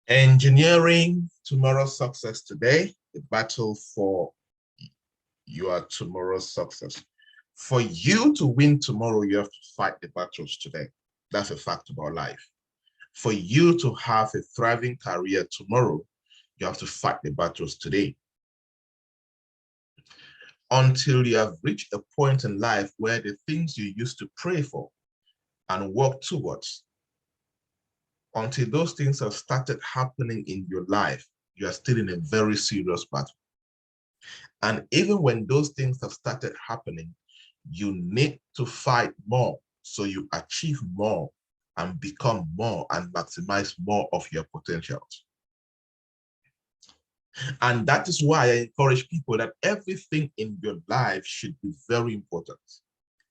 Engineering tomorrow's success today, the battle for your tomorrow's success. For you to win tomorrow, you have to fight the battles today. That's a fact about life. For you to have a thriving career tomorrow, you have to fight the battles today. Until you have reached a point in life where the things you used to pray for and work towards, until those things have started happening in your life, you are still in a very serious battle. And even when those things have started happening, you need to fight more so you achieve more and become more and maximize more of your potentials. And that is why I encourage people that everything in your life should be very important.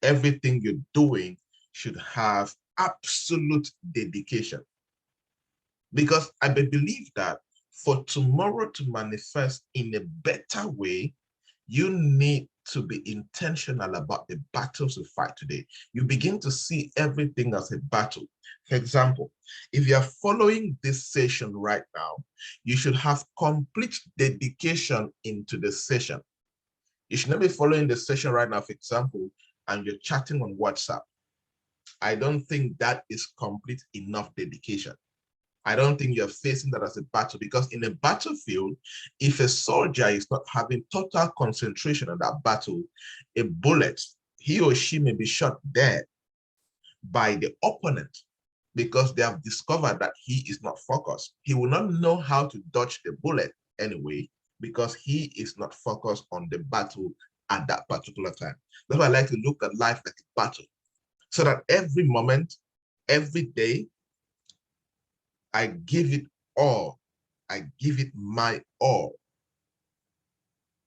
Everything you're doing should have absolute dedication. Because I believe that for tomorrow to manifest in a better way, you need to be intentional about the battles you fight today. You begin to see everything as a battle. For example, if you are following this session right now, you should have complete dedication into the session. You should not be following the session right now, for example, and you're chatting on WhatsApp. I don't think that is complete enough dedication. I don't think you're facing that as a battle, because in a battlefield, if a soldier is not having total concentration on that battle, a bullet, he or she may be shot dead by the opponent because they have discovered that he is not focused. He will not know how to dodge the bullet anyway because he is not focused on the battle at that particular time. That's why I like to look at life like a battle, so that every moment, every day, I give it all. I give it my all.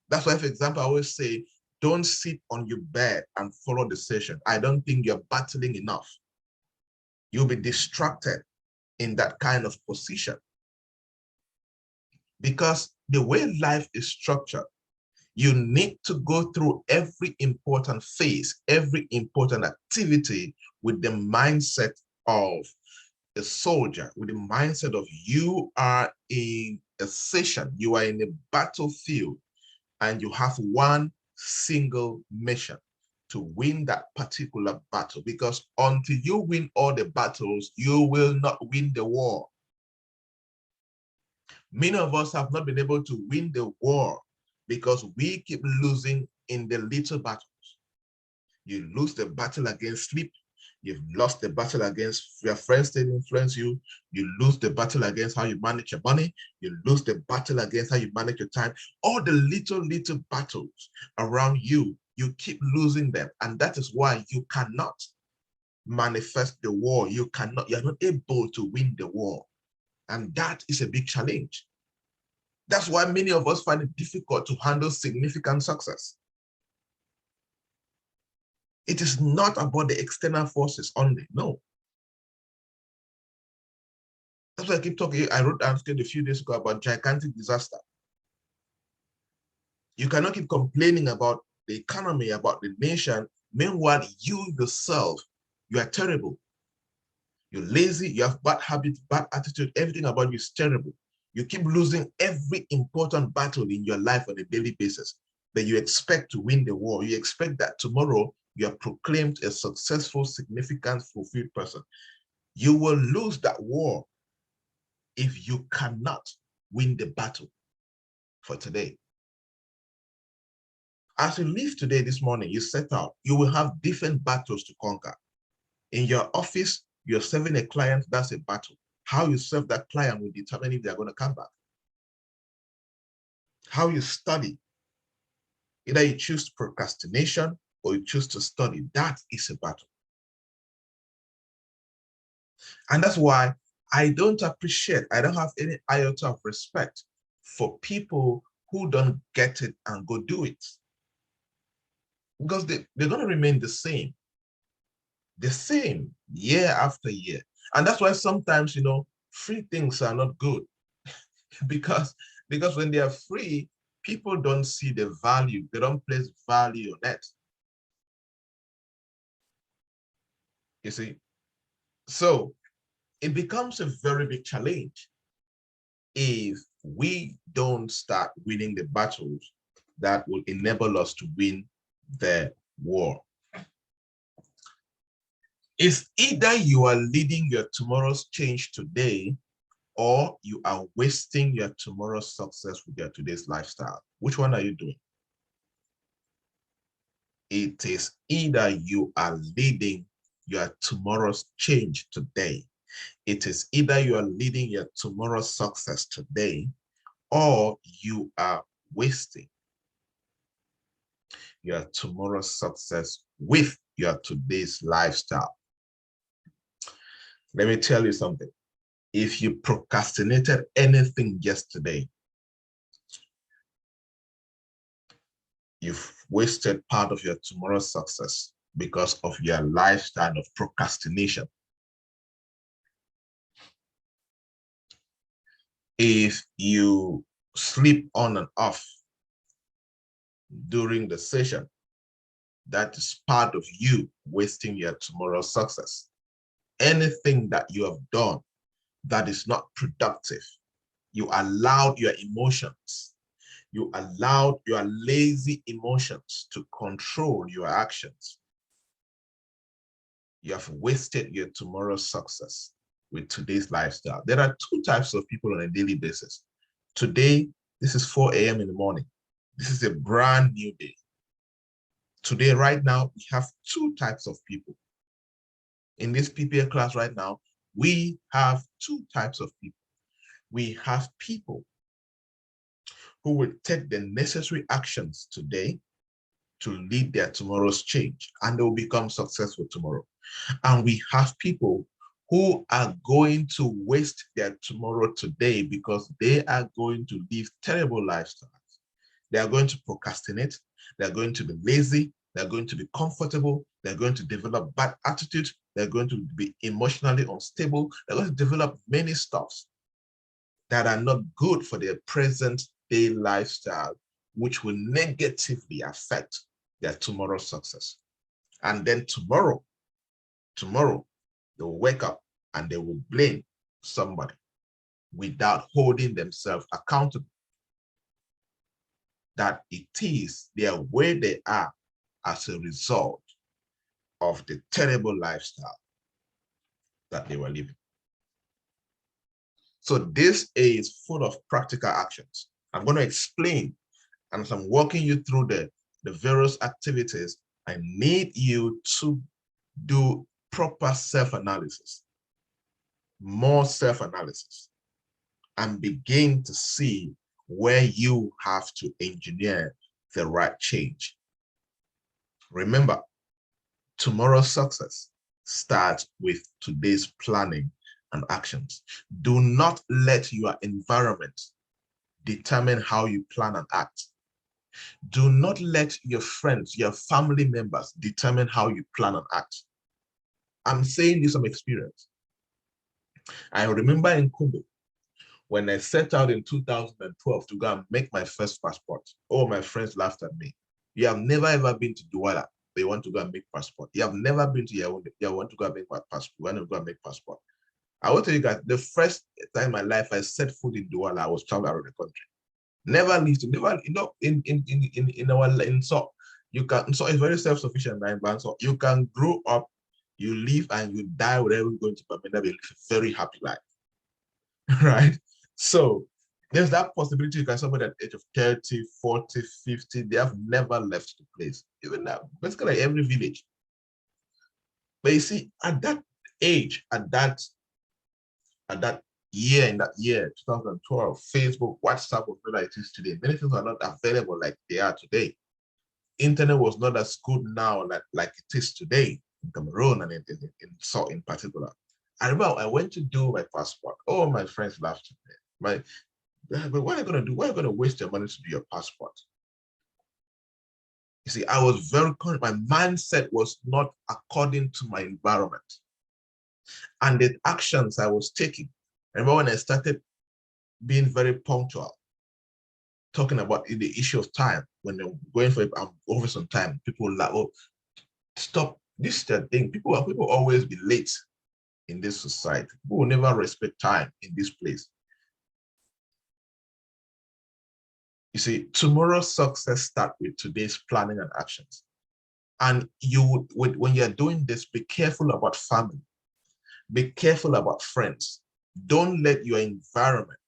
That's why, for example, I always say, don't sit on your bed and follow the session. I don't think you're battling enough. You'll be distracted in that kind of position. Because the way life is structured, you need to go through every important phase, every important activity with the mindset of a soldier, with the mindset of you are in a session, you are in a battlefield, and you have one single mission: to win that particular battle. Because until you win all the battles, you will not win the war. Many of us have not been able to win the war because we keep losing in the little battles. You lose the battle against sleep. You've lost the battle against your friends that influence you. You lose the battle against how you manage your money. You lose the battle against how you manage your time. All the little battles around you, you keep losing them. And that is why you cannot manifest the war. You're not able to win the war. And that is a big challenge. That's why many of us find it difficult to handle significant success. It is not about the external forces only. No. That's why I keep talking. I wrote an article a few days ago about gigantic disaster. You cannot keep complaining about the economy, about the nation. Meanwhile, you yourself, you are terrible. You're lazy, you have bad habits, bad attitude, everything about you is terrible. You keep losing every important battle in your life on a daily basis. But you expect to win the war. You expect that tomorrow you are proclaimed a successful, significant, fulfilled person. You will lose that war if you cannot win the battle for today. As you live today, this morning, you set out, you will have different battles to conquer. In your office, you're serving a client, that's a battle. How you serve that client will determine if they're going to come back. How you study, either you choose procrastination or you choose to study, that is a battle. And that's why I don't have any iota of respect for people who don't get it and go do it. Because they're going to remain the same year after year. And that's why sometimes, free things are not good. because when they are free, people don't see the value. They don't place value on it. You see? So it becomes a very big challenge if we don't start winning the battles that will enable us to win the war. It's either you are leading your tomorrow's change today, or you are wasting your tomorrow's success with your today's lifestyle. Which one are you doing? It is either you are leading your tomorrow's change today. It is either you are leading your tomorrow's success today, or you are wasting your tomorrow's success with your today's lifestyle. Let me tell you something. If you procrastinated anything yesterday, you've wasted part of your tomorrow's success because of your lifestyle of procrastination. If you sleep on and off during the session, that is part of you wasting your tomorrow's success. Anything that you have done that is not productive, you allowed your emotions, you allowed your lazy emotions to control your actions. You have wasted your tomorrow's success with today's lifestyle. There are two types of people on a daily basis. Today, this is 4 a.m. in the morning. This is a brand new day. Today, right now, we have two types of people. In this PPA class right now, we have two types of people. We have people who will take the necessary actions today to lead their tomorrow's change, and they will become successful tomorrow. And we have people who are going to waste their tomorrow today because they are going to live terrible lifestyles. They are going to procrastinate. They're going to be lazy. They're going to be comfortable. They're going to develop bad attitude. They're going to be emotionally unstable. They're going to develop many stuffs that are not good for their present day lifestyle, which will negatively affect their tomorrow's success. And then tomorrow, they'll wake up and they will blame somebody without holding themselves accountable. That it is their way they are as a result of the terrible lifestyle that they were living. So this is full of practical actions. I'm going to explain, and as I'm walking you through the various activities, I need you to do proper self-analysis, more self-analysis, and begin to see where you have to engineer the right change. Remember, tomorrow's success starts with today's planning and actions. Do not let your environment determine how you plan and act. Do not let your friends, your family members determine how you plan and act. I'm saying this from experience. I remember in Kubo, when I set out in 2012 to go and make my first passport, all my friends laughed at me. You have never ever been to Douala. They want to go and make passport. You have never been to Yaoundé. You want to go and make passport. You want to go and make passport. I will tell you guys, the first time in my life I set foot in Douala, I was traveling around the country. Never lived, never, you know, in so you can, so it's very self-sufficient, right? But so you can grow up, you live and you die wherever you're going to Bamenda, live a very happy life. Right? So there's that possibility you can somebody at the age of 30, 40, 50, they have never left the place. Even now, basically like every village. But you see, at that age, at that year, in that year, 2012, Facebook, WhatsApp was not like it is today. Many things are not available like they are today. Internet was not as good now like it is today in Cameroon and in particular. I remember I went to do my passport. All my friends laughed at me. But what are you going to do? Why are you going to waste your money to do your passport? You see, I was very confident. My mindset was not according to my environment. And the actions I was taking. I remember when I started being very punctual, talking about the issue of time, when they're going for over some time, people like, oh, stop. This is the thing. People always be late in this society. People will never respect time in this place. You see, tomorrow's success starts with today's planning and actions. And you would, when you're doing this, be careful about family. Be careful about friends. Don't let your environment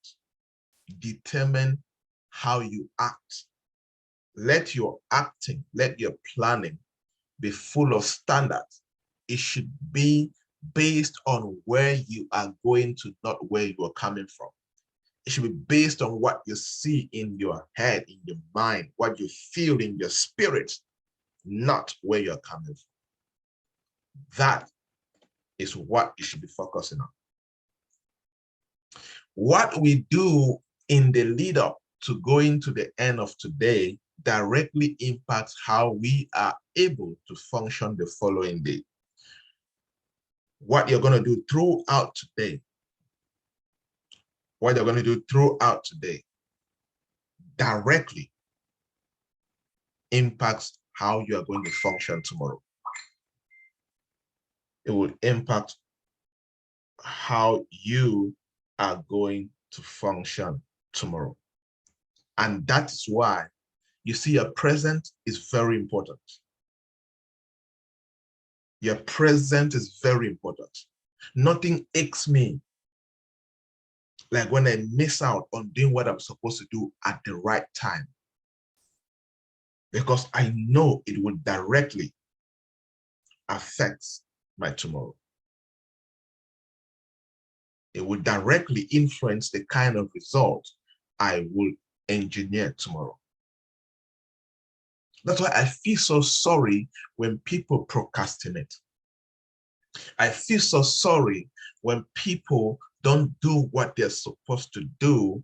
determine how you act. Let your acting, let your planning be full of standards. It should be based on where you are going to, not where you are coming from. It should be based on what you see in your head, in your mind, what you feel in your spirit, not where you're coming from. That is what you should be focusing on. What we do in the lead up to going to the end of today directly impacts how we are able to function the following day. What you're going to do throughout today, directly impacts how you are going to function tomorrow. It will impact how you are going to function tomorrow. And that is why you see your present is very important. Your present is very important. Nothing aches me like when I miss out on doing what I'm supposed to do at the right time, because I know it will directly affect my tomorrow. It will directly influence the kind of result I will engineer tomorrow. That's why I feel so sorry when people procrastinate. I feel so sorry when people don't do what they're supposed to do,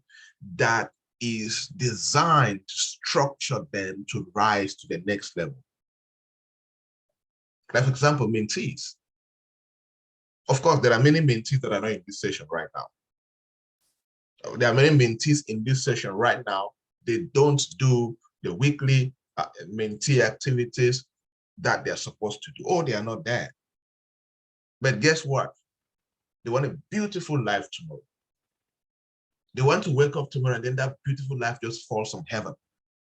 that is designed to structure them to rise to the next level. Like, for example, mentees. Of course, there are many mentees that are not in this session right now. There are many mentees in this session right now. They don't do the weekly mentee activities that they're supposed to do. Oh, they are not there. But guess what? They want a beautiful life tomorrow. They want to wake up tomorrow and then that beautiful life just falls from heaven,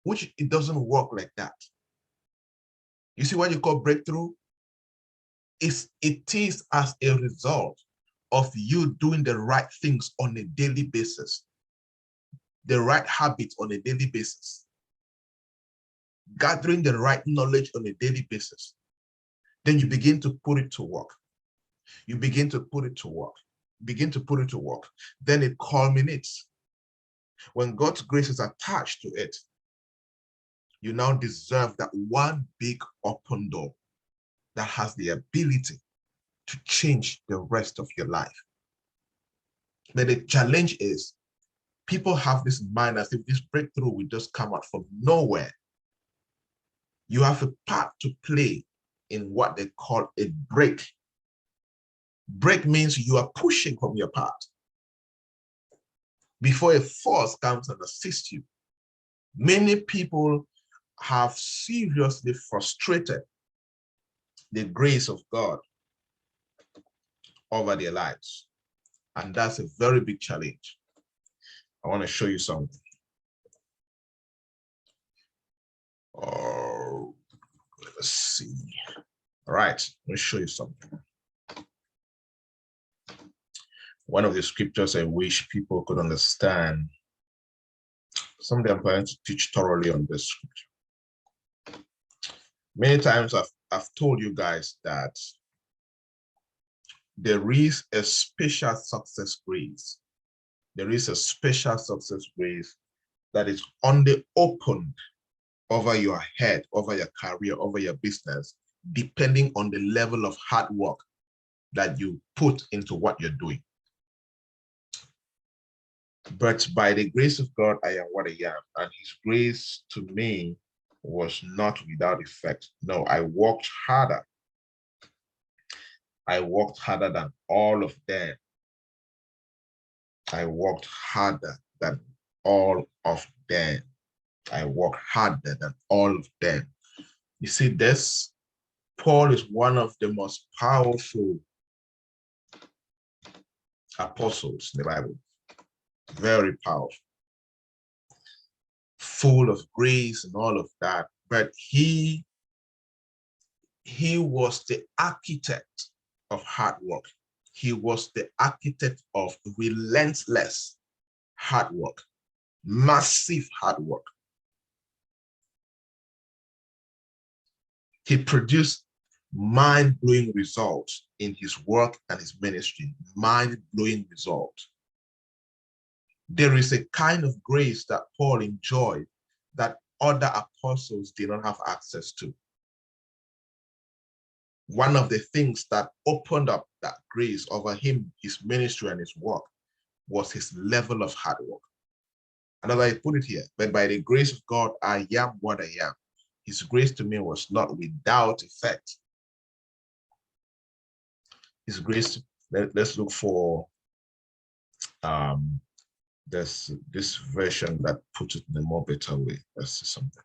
which it doesn't work like that. You see what you call breakthrough? It is as a result of you doing the right things on a daily basis, the right habits on a daily basis, gathering the right knowledge on a daily basis. Then you begin to put it to work. You begin to put it to work. Begin to put it to work. Then it culminates. When God's grace is attached to it, you now deserve that one big open door that has the ability to change the rest of your life. But the challenge is, people have this mind as if this breakthrough will just come out from nowhere. You have a part to play in what they call a break. Break means you are pushing from your part before a force comes and assists you. Many people have seriously frustrated the grace of God over their lives. And that's a very big challenge. I want to show you something. Oh, let's see. All right, let me show you something. One of the scriptures I wish people could understand. Someday I'm planning to teach thoroughly on this scripture. Many times I've told you guys that there is a special success grace. There is a special success grace that is only opened over your head, over your career, over your business, depending on the level of hard work that you put into what you're doing. But by the grace of God, I am what I am. And his grace to me was not without effect. No, I worked harder. I worked harder than all of them. I worked harder than all of them. I worked harder than all of them. You see, this, Paul is one of the most powerful apostles in the Bible. Very powerful. full of grace and all of that, but he was the architect of hard work. He was the architect of relentless hard work, massive hard work. He produced mind-blowing results in his work and his ministry, mind-blowing results. There is a kind of grace that Paul enjoyed that other apostles did not have access to. One of the things that opened up that grace over him, his ministry and his work, was his level of hard work. Another, I put it here, but by the grace of God, I am what I am. His grace to me was not without effect. His grace, let's look for this version that puts it in a more better way. Let's see something.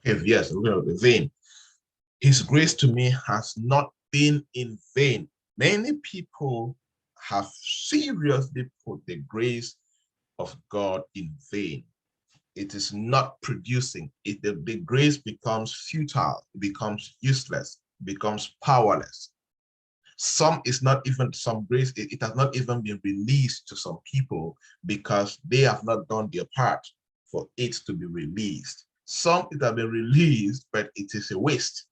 Okay, yes, we're going to the vein. His grace to me has not been in vain. Many people have seriously put the grace of God in vain. It is not producing. The grace becomes futile, it becomes useless, it becomes powerless. Some is not even some grace, it has not even been released to some people because they have not done their part for it to be released. Some it has been released, but it is a waste.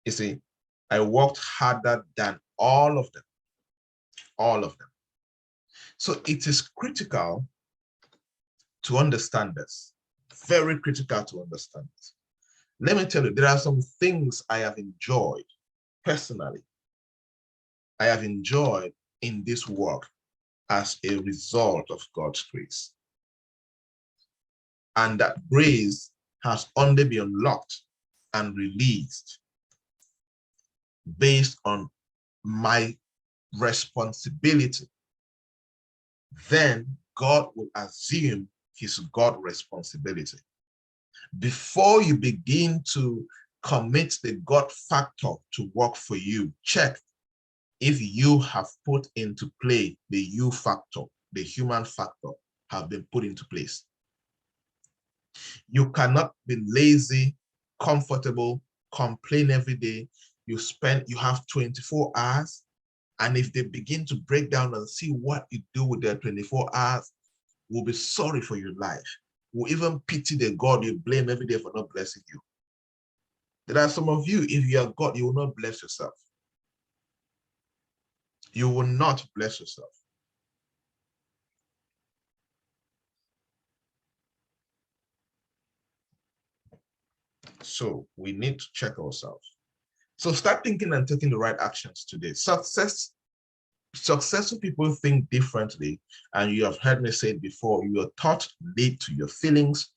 You see, I worked harder than all of them, all of them. So it is critical to understand this, very critical to understand this. Let me tell you, there are some things I have enjoyed personally. I have enjoyed in this work as a result of God's grace. And that grace has only been unlocked and released based on my responsibility. Then God will assume his God responsibility. Before you begin to commit the God factor to work for you, check if you have put into play the you factor, the human factor have been put into place. You cannot be lazy, comfortable, complain every day. You have 24 hours, and if they begin to break down and see what you do with their 24 hours, will be sorry for your life. Will even pity the God you blame every day for not blessing you. There are some of you, if you are God, you will not bless yourself. You will not bless yourself. So we need to check ourselves. So start thinking and taking the right actions today. Successful people think differently, and you have heard me say it before, your thoughts lead to your feelings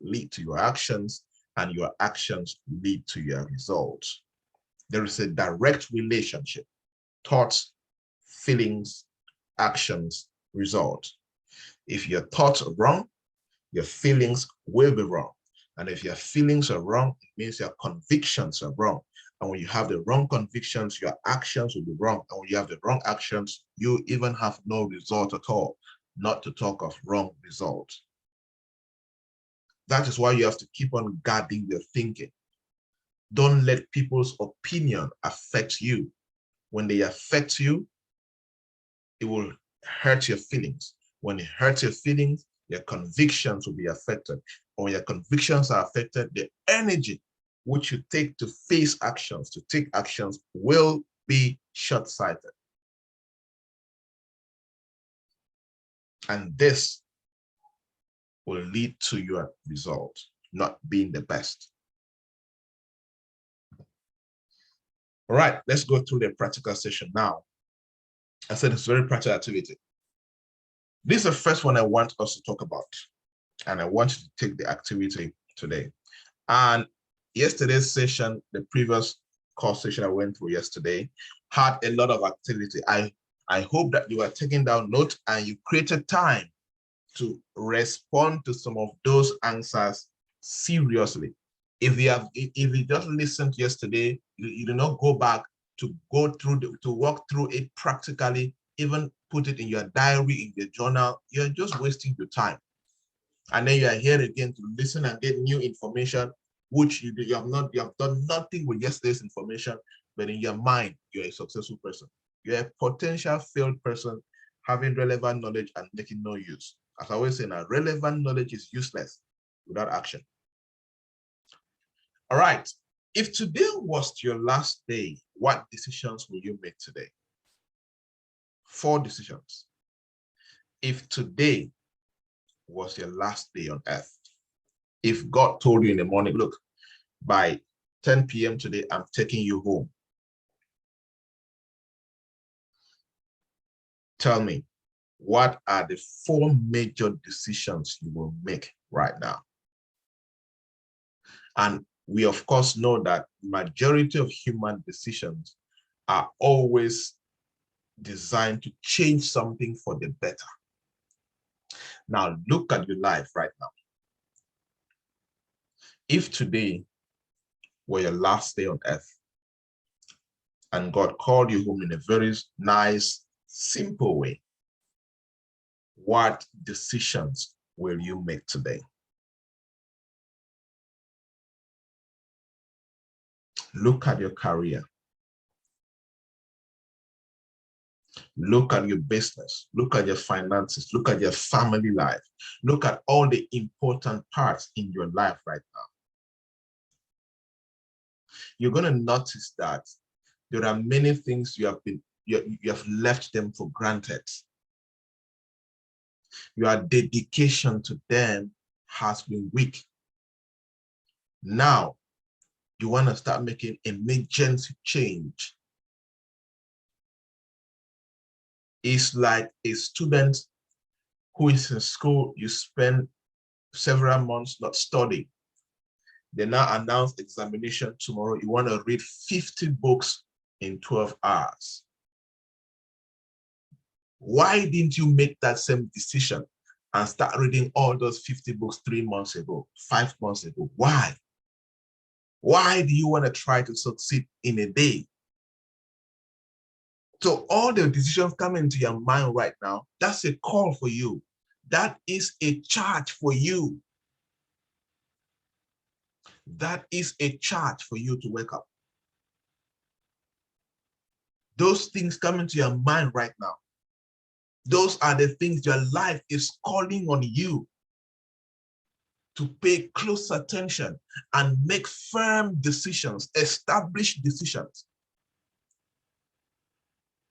lead to your actions, and your actions lead to your results. There is a direct relationship: thoughts, feelings, actions, results. If your thoughts are wrong, your feelings will be wrong. And if your feelings are wrong, it means your convictions are wrong. And when you have the wrong convictions, your actions will be wrong. And when you have the wrong actions, you even have no result at all, not to talk of wrong results. That is why you have to keep on guarding your thinking. Don't let people's opinion affect you. When they affect you, it will hurt your feelings. When it hurts your feelings, your convictions will be affected. When your convictions are affected, the energy which you take to face actions, to take actions, will be short-sighted. And this will lead to your result not being the best. All right, let's go through the practical session now. I said it's a very practical activity. This is the first one I want us to talk about, and I want you to take the activity today. And yesterday's session, the previous course session I went through yesterday, had a lot of activity. I hope that you are taking down notes and you created time to respond to some of those answers seriously. If you just listened yesterday, you do not go back to walk through it practically, even put it in your diary, in your journal, you're just wasting your time. And then you are here again to listen and get new information, which you have done nothing with yesterday's information, but in your mind, you're a successful person. You're a potential failed person having relevant knowledge and making no use. As I always say now, relevant knowledge is useless without action. All right. If today was your last day, what decisions will you make today? 4 decisions. If today was your last day on earth, if God told you in the morning, look, by 10 p.m. today, I'm taking you home. Tell me, what are the 4 major decisions you will make right now? And we, of course, know that majority of human decisions are always designed to change something for the better. Now, look at your life right now. If today were your last day on earth and God called you home in a very nice, simple way, what decisions will you make today? Look at your career. Look at your business. Look at your finances. Look at your family life. Look at all the important parts in your life right now. You're going to notice that there are many things you have left them for granted. Your dedication to them has been weak. Now, you want to start making emergency change. It's like a student who is in school, you spend several months not studying. They now announce examination tomorrow. You want to read 50 books in 12 hours. Why didn't you make that same decision and start reading all those 50 books 3 months ago, 5 months ago? Why? Why do you want to try to succeed in a day? So all the decisions coming into your mind right now, that's a call for you. That is a charge for you. That is a charge for you to wake up. Those things coming to your mind right now, those are the things your life is calling on you to pay close attention and make firm decisions, established decisions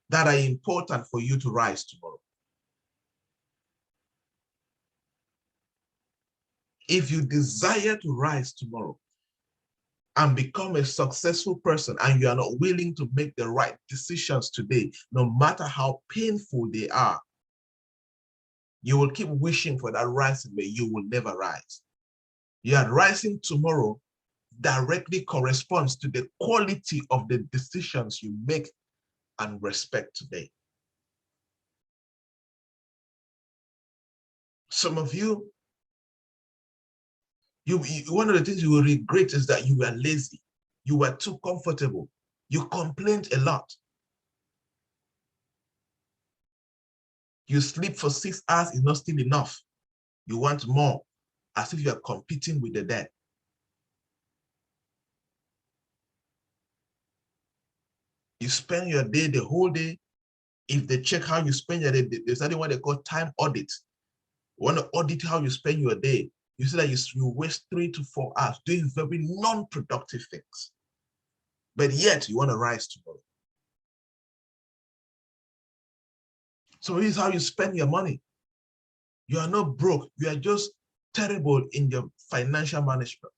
that are important for you to rise tomorrow. If you desire to rise tomorrow and become a successful person and you are not willing to make the right decisions today, no matter how painful they are, you will keep wishing for that rising, but you will never rise. Your rising tomorrow directly corresponds to the quality of the decisions you make and respect today. Some of you, one of the things you will regret is that you were lazy. You were too comfortable. You complained a lot. You sleep for 6 hours is not still enough. You want more, as if you are competing with the dead. You spend your day, the whole day. If they check how you spend your day, there's something what they call time audit. You want to audit how you spend your day. You see that you waste 3 to 4 hours doing very non-productive things. But yet you want to rise tomorrow. So this is how you spend your money. You are not broke. You are just terrible in your financial management.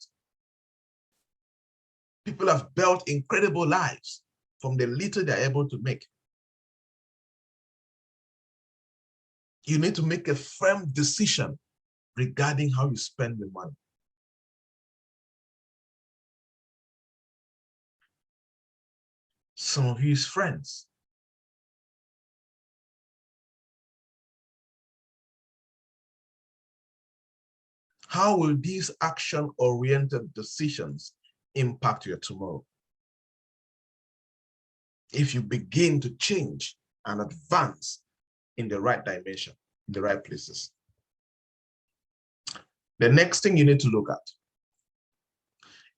People have built incredible lives from the little they're able to make. You need to make a firm decision regarding how you spend the money. Some of his friends. How will these action-oriented decisions impact your tomorrow? If you begin to change and advance in the right dimension, in the right places. The next thing you need to look at,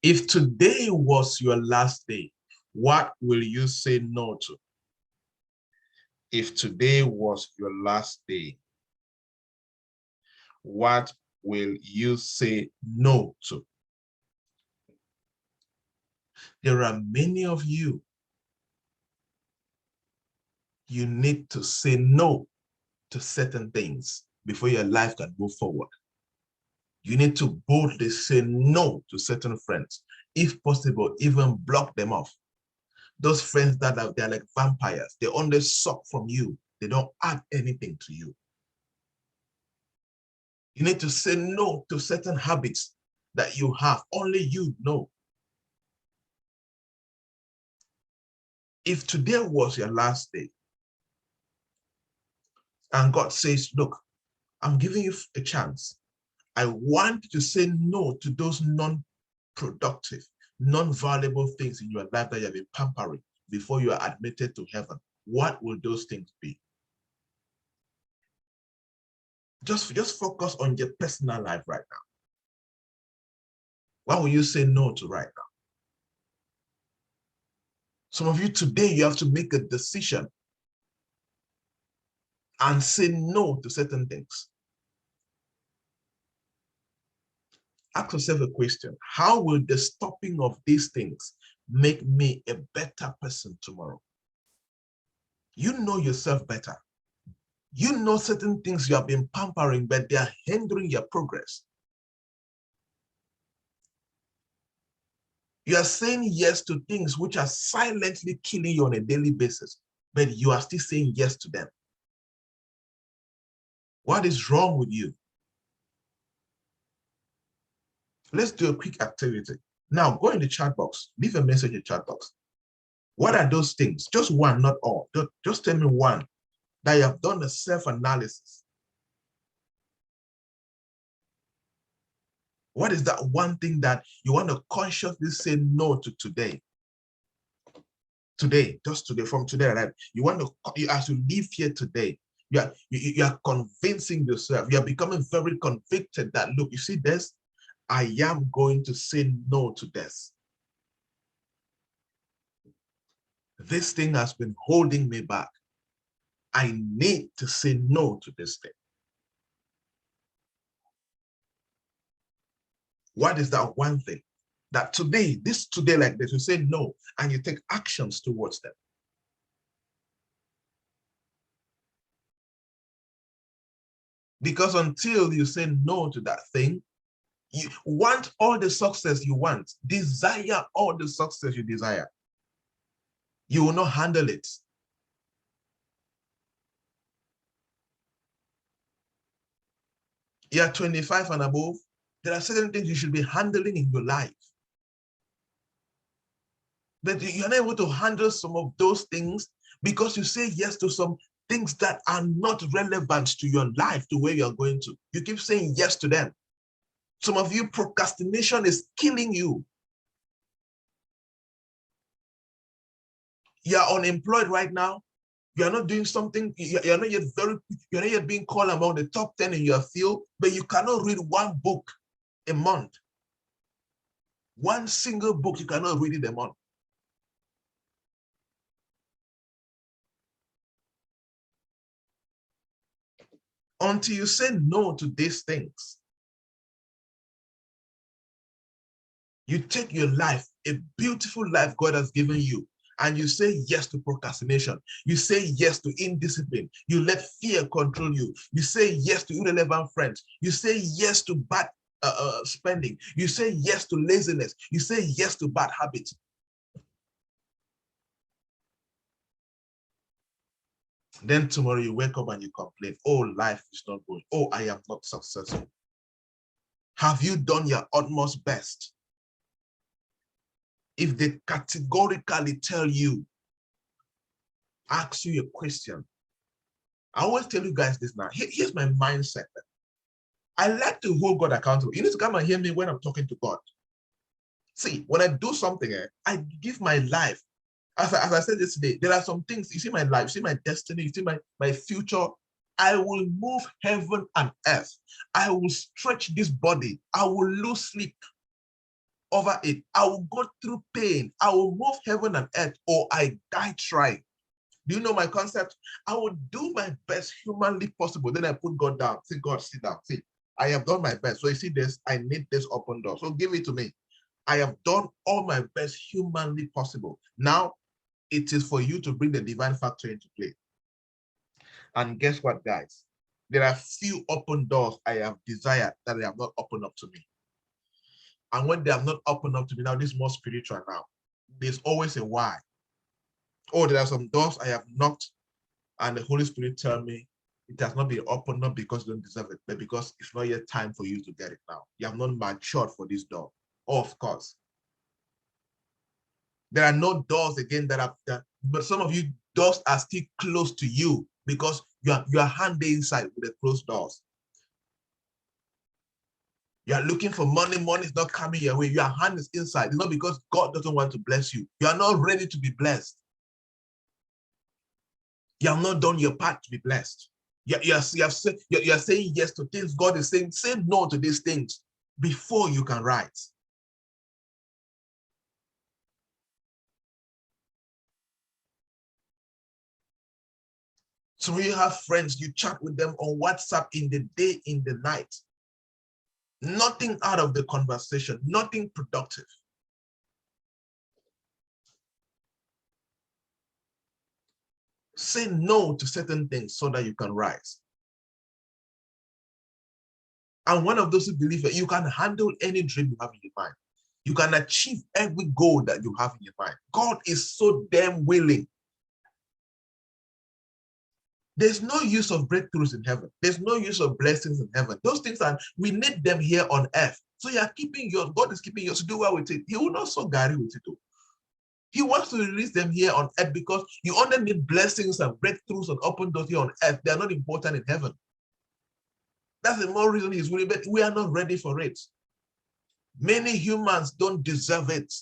if today was your last day, what will you say no to? If today was your last day, what will you say no to? There are many of you, you need to say no to certain things before your life can move forward. You need to boldly say no to certain friends. If possible, even block them off. Those friends that they're like vampires, they only suck from you. They don't add anything to you. You need to say no to certain habits that you have, only you know. If today was your last day, and God says, look, I'm giving you a chance. I want you to say no to those non-productive, non-valuable things in your life that you have been pampering before you are admitted to heaven. What will those things be? Just focus on your personal life right now. What will you say no to right now? Some of you today, you have to make a decision and say no to certain things. Ask yourself a question. How will the stopping of these things make me a better person tomorrow? You know yourself better. You know certain things you have been pampering, but they are hindering your progress. You are saying yes to things which are silently killing you on a daily basis, but you are still saying yes to them. What is wrong with you? Let's do a quick activity. Now, go in the chat box. Leave a message in the chat box. What are those things? Just one, not all. Just tell me one that you have done a self-analysis. What is that one thing that you want to consciously say no to today? Today, just today, from today, right? You want to, as you live here today, you are convincing yourself, you are becoming very convicted that, look, you see this? I am going to say no to this. This thing has been holding me back. I need to say no to this thing. What is that one thing that today like this, you say no and you take actions towards them? Because until you say no to that thing, you want all the success you want, desire all the success you desire, you will not handle it. You're 25 and above, there are certain things you should be handling in your life. But you're not able to handle some of those things because you say yes to some things that are not relevant to your life, to where you're going to. You keep saying yes to them. Some of you, procrastination is killing you. You're unemployed right now. You're not doing something, you're not yet being called among the top 10 in your field, but you cannot read one book a month. One single book, you cannot read it a month. Until you say no to these things, you take your life, a beautiful life God has given you, and you say yes to procrastination. You say yes to indiscipline. You let fear control you. You say yes to irrelevant friends. You say yes to bad spending. You say yes to laziness. You say yes to bad habits. Then tomorrow you wake up and you complain, oh, life is not going. Oh, I am not successful. Have you done your utmost best? If they categorically tell you, ask you a question. I always tell you guys this now. Here's my mindset. I like to hold God accountable. You need to come and hear me when I'm talking to God. See, when I do something, I give my life. As I said yesterday, there are some things, you see my life, you see my destiny, you see my future. I will move heaven and earth. I will stretch this body. I will lose sleep over it. I will go through pain. I will move heaven and earth, or I die trying. Do you know my concept? I will do my best humanly possible. Then I put God down. Say, God, sit down. See, I have done my best. So you see this, I need this open door. So give it to me. I have done all my best humanly possible. Now, it is for you to bring the divine factor into play. And guess what, guys? There are few open doors I have desired that they have not opened up to me. And when they have not opened up to me, now this is more spiritual now. There's always a why. Oh, there are some doors I have knocked, and the Holy Spirit tell me it has not been opened up because you don't deserve it, but because it's not yet time for you to get it now. You have not matured for this door. Oh, of course. There are no doors again but some of you, doors are still close to you because your hand inside with the closed doors. You are looking for money, money is not coming your way. Your hand is inside. It's not because God doesn't want to bless you. You are not ready to be blessed. You have not done your part to be blessed. You're saying yes to things. God is saying, say no to these things before you can rise. So you have friends, you chat with them on WhatsApp in the day, in the night. Nothing out of the conversation, nothing productive. Say no to certain things so that you can rise. And one of those who believe that you can handle any dream you have in your mind. You can achieve every goal that you have in your mind. God is so damn willing. There's no use of breakthroughs in heaven. There's no use of blessings in heaven. Those things we need them here on earth. So you are keeping yours. God is keeping yours. Do well with it. He will not so Gary with it too. He wants to release them here on earth because you only need blessings and breakthroughs and open doors here on earth. They are not important in heaven. That's the more reason he's willing, but we are not ready for it. Many humans don't deserve it.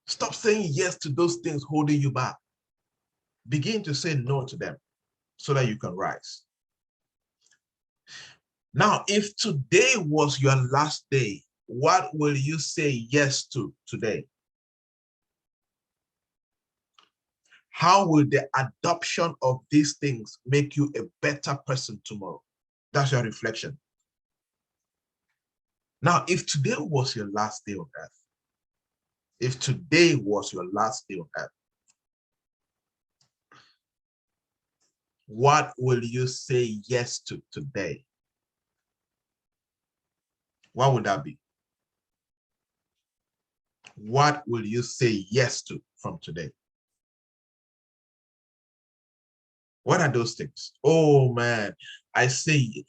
Stop saying yes to those things holding you back. Begin to say no to them so that you can rise. Now, if today was your last day, what will you say yes to today? How will the adoption of these things make you a better person tomorrow? That's your reflection. Now, if today was your last day on earth, if today was your last day on earth, what will you say yes to today? What would that be? What will you say yes to from today? What are those things? Oh man, I say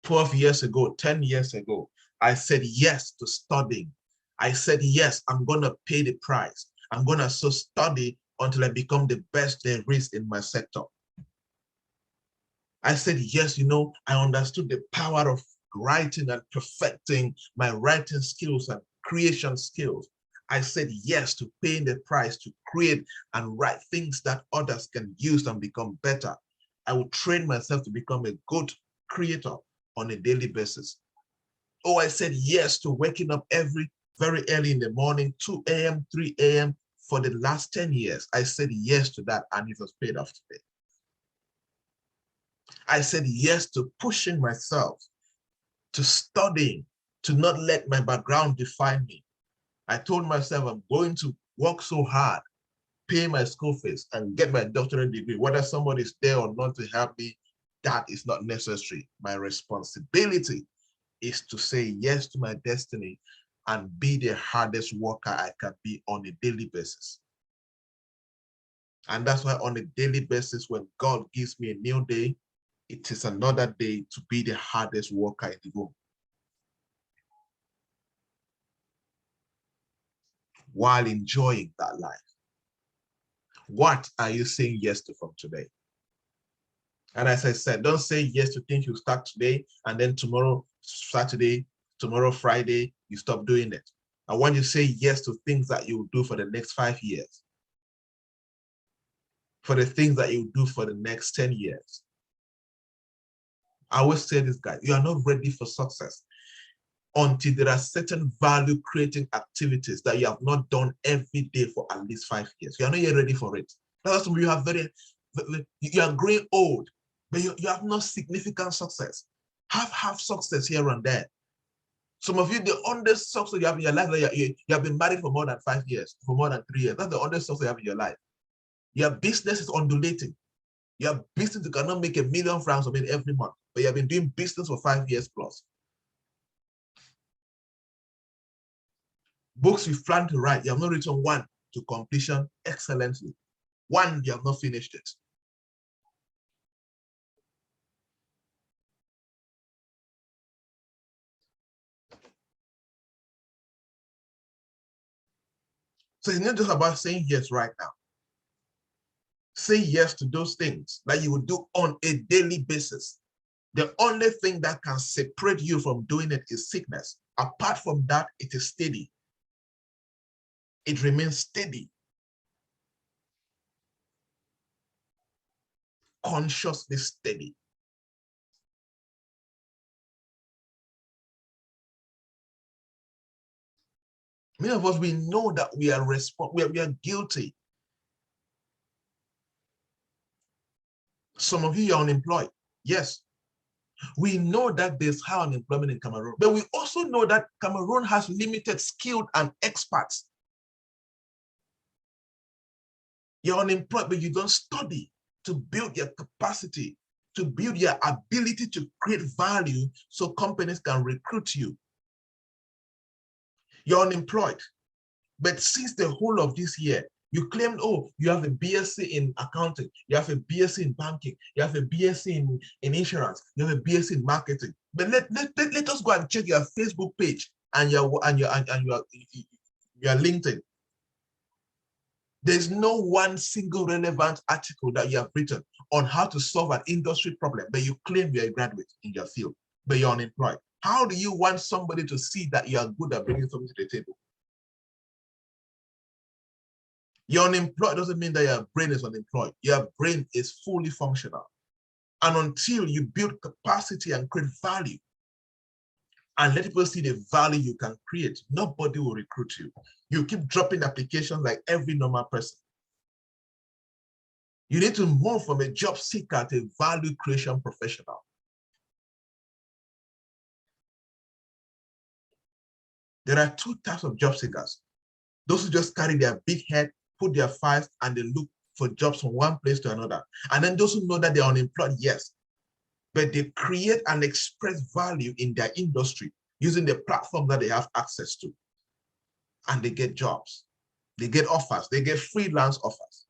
12 years ago, 10 years ago, I said yes to studying. I said, yes, I'm going to pay the price. I'm going to so study until I become the best there is in my sector. I said, yes, I understood the power of writing and perfecting my writing skills and creation skills. I said yes to paying the price to create and write things that others can use and become better. I will train myself to become a good creator on a daily basis. Oh, I said yes to waking up very early in the morning, 2 a.m., 3 a.m. for the last 10 years. I said yes to that, and it was paid off today. I said yes to pushing myself, to studying, to not let my background define me. I told myself I'm going to work so hard, pay my school fees, and get my doctorate degree. Whether somebody's there or not to help me, that is not necessary. My responsibility is to say yes to my destiny and be the hardest worker I can be on a daily basis. And that's why on a daily basis, when God gives me a new day, it is another day to be the hardest worker in the room, while enjoying that life. What are you saying yes to from today? And as I said, don't say yes to things you start today and then tomorrow, Saturday, tomorrow, Friday, you stop doing it. I want you to say yes to things that you will do for the next 5 years, for the things that you will do for the next 10 years. I always say this, guy, you are not ready for success until there are certain value creating activities that you have not done every day for at least 5 years. You are not yet ready for it. That's why you have you are growing old, but you have no significant success. Have success here and there. Some of you, the only success you have in your life, you have been married for more than 5 years, for more than 3 years. That's the only success you have in your life. Your business is undulating. Your business, you cannot make £1,000,000 every month, but you have been doing business for 5 years plus. Books you plan to write, you have not written one to completion excellently. One, you have not finished it. So it's not just about saying yes right now. Say yes to those things that you will do on a daily basis. The only thing that can separate you from doing it is sickness. Apart from that, it is steady. It remains steady. Consciously steady. Many of us, we know that we are guilty. Some of you are unemployed. Yes. We know that there's high unemployment in Cameroon, but we also know that Cameroon has limited skilled and experts. You're unemployed, but you don't study to build your capacity, to build your ability to create value so companies can recruit you. You're unemployed, but since the whole of this year, you claimed, oh, you have a BSc in accounting, you have a BSc in banking, you have a BSc in insurance, you have a BSc in marketing. But let us go and check your Facebook page and your LinkedIn. There's no one single relevant article that you have written on how to solve an industry problem, but you claim you're a graduate in your field, but you're unemployed. How do you want somebody to see that you are good at bringing something to the table? You're unemployed doesn't mean that your brain is unemployed. Your brain is fully functional. And until you build capacity and create value and let people see the value you can create, nobody will recruit you. You keep dropping applications like every normal person. You need to move from a job seeker to a value creation professional. There are two types of job seekers. Those who just carry their big head, put their files, and they look for jobs from one place to another. And then those who know that they're unemployed, yes, but they create and express value in their industry using the platform that they have access to. And they get jobs. They get offers. They get freelance offers.